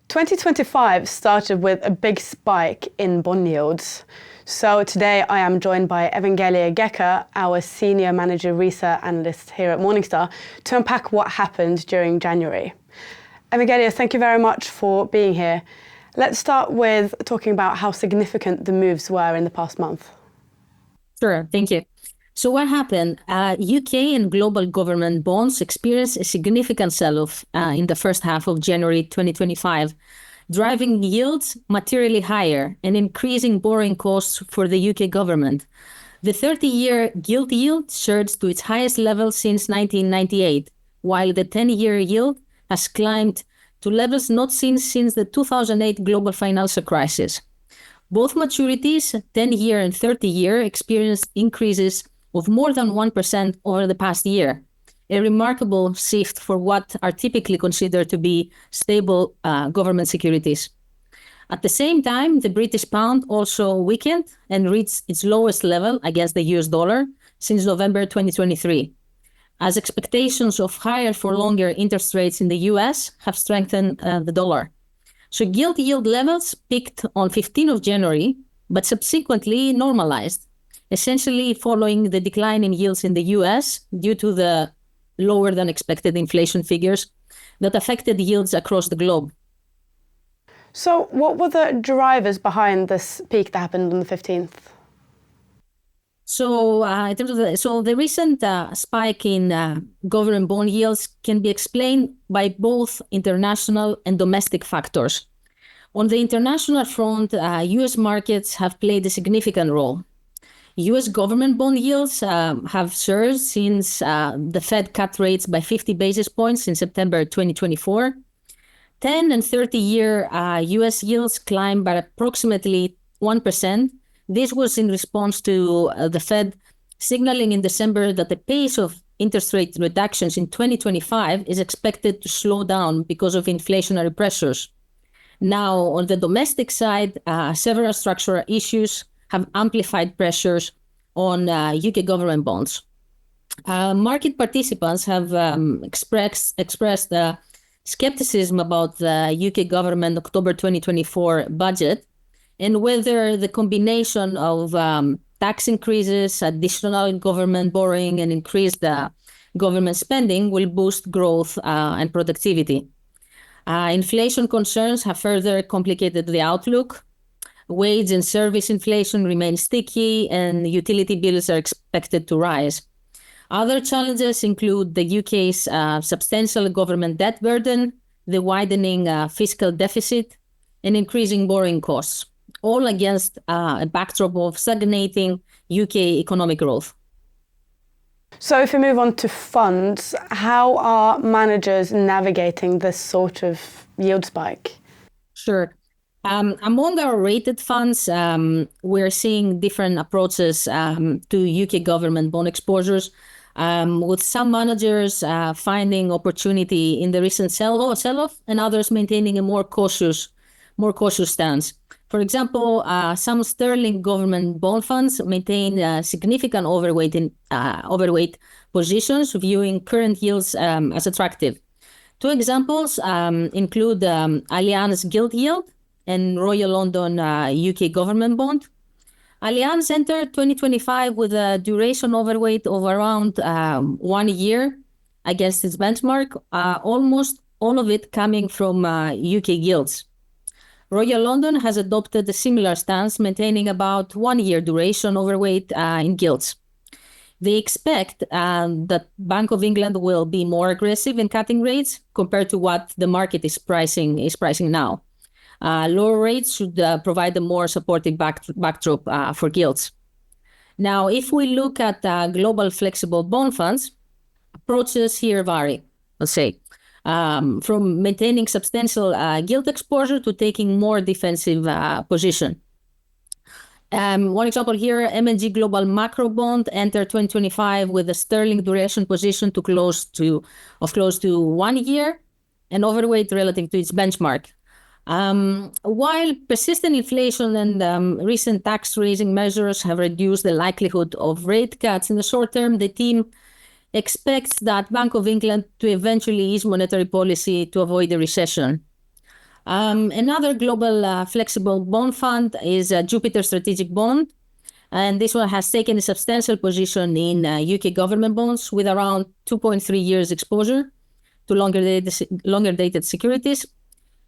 2025 started with a big spike in bond yields. So today I am joined by Evangelia Gkeka, our Senior Manager Research Analyst here at Morningstar, to unpack what happened during January. Evangelia, thank you very much for being here. Let's start with talking about how significant the moves were in the past month. Sure, thank you. So what happened? UK and global government bonds experienced a significant sell-off in the first half of January 2025, driving yields materially higher and increasing borrowing costs for the UK government. The 30-year gilt yield surged to its highest level since 1998, while the 10-year yield has climbed to levels not seen since the 2008 global financial crisis. Both maturities, 10-year and 30-year, experienced increases of more than 1% over the past year, a remarkable shift for what are typically considered to be stable government securities. At the same time, the British pound also weakened and reached its lowest level against the US dollar since November 2023, as expectations of higher for longer interest rates in the US have strengthened the dollar. So gilt yield levels peaked on 15th of January, but subsequently normalized, essentially following the decline in yields in the US due to the lower than expected inflation figures that affected yields across the globe. So what were the drivers behind this peak that happened on the 15th? So the recent spike in government bond yields can be explained by both international and domestic factors. On the international front, US markets have played a significant role. US government bond yields have surged since the Fed cut rates by 50 basis points in September 2024. 10 and 30-year US yields climbed by approximately 1%. This was in response to the Fed signaling in December that the pace of interest rate reductions in 2025 is expected to slow down because of inflationary pressures. Now, on the domestic side, several structural issues have amplified pressures on UK government bonds. Market participants have expressed skepticism about the UK government October 2024 budget and whether the combination of tax increases, additional government borrowing, and increased government spending will boost growth and productivity. Inflation concerns have further complicated the outlook. Wage and service inflation remains sticky, and utility bills are expected to rise. Other challenges include the UK's substantial government debt burden, the widening fiscal deficit, and increasing borrowing costs, all against a backdrop of stagnating UK economic growth. So if we move on to funds, how are managers navigating this sort of yield spike? Sure. Among our rated funds, we're seeing different approaches to UK government bond exposures, with some managers finding opportunity in the recent sell-off and others maintaining a more cautious stance. For example, some sterling government bond funds maintain significant overweight positions, viewing current yields as attractive. Two examples include Allianz gilt yield and Royal London UK government bond. Allianz entered 2025 with a duration overweight of around 1 year against its benchmark, almost all of it coming from UK gilts. Royal London has adopted a similar stance, maintaining about 1 year duration overweight in gilts. They expect that Bank of England will be more aggressive in cutting rates compared to what the market is pricing now. Lower rates should provide a more supportive backdrop for gilts. Now, if we look at global flexible bond funds, approaches here vary, let's say, from maintaining substantial gilt exposure to taking more defensive position. One example here, M&G Global Macro Bond entered 2025 with a sterling duration position of close to 1 year and overweight relative to its benchmark. While persistent inflation and recent tax-raising measures have reduced the likelihood of rate cuts in the short term, the team expects that Bank of England to eventually ease monetary policy to avoid a recession. Another global flexible bond fund is Jupiter Strategic Bond. And this one has taken a substantial position in UK government bonds with around 2.3 years exposure to longer dated securities.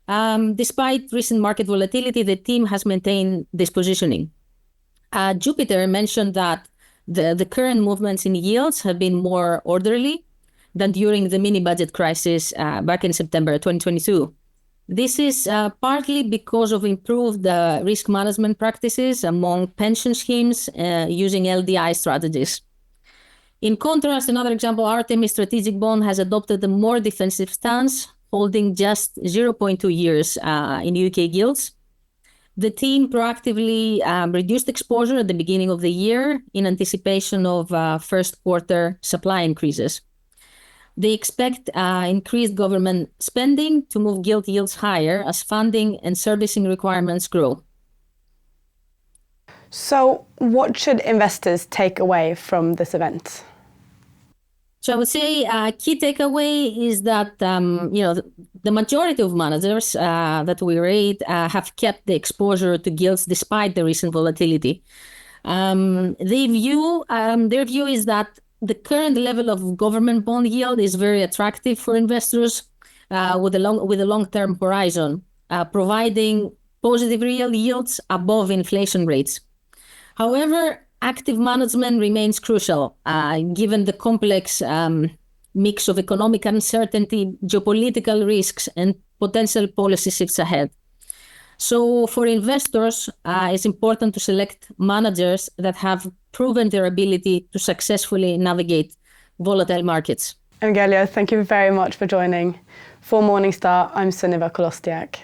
Despite recent market volatility, the team has maintained this positioning. Jupiter mentioned that the current movements in yields have been more orderly than during the mini budget crisis back in September 2022. This is partly because of improved risk management practices among pension schemes using LDI strategies. In contrast, another example, Artemis Strategic Bond has adopted a more defensive stance, holding just 0.2 years in UK gilts. The team proactively reduced exposure at the beginning of the year in anticipation of first quarter supply increases. They expect increased government spending to move gilt yields higher as funding and servicing requirements grow. So what should investors take away from this event? So I would say a key takeaway is that the majority of managers that we rate have kept the exposure to gilts despite the recent volatility. Their view is that the current level of government bond yield is very attractive for investors with a long-term horizon, providing positive real yields above inflation rates. However, active management remains crucial given the complex mix of economic uncertainty, geopolitical risks, and potential policy shifts ahead. So for investors, it's important to select managers that have proven their ability to successfully navigate volatile markets. Evangelia, thank you very much for joining. For Morningstar, I'm Sunniva Kolostiak.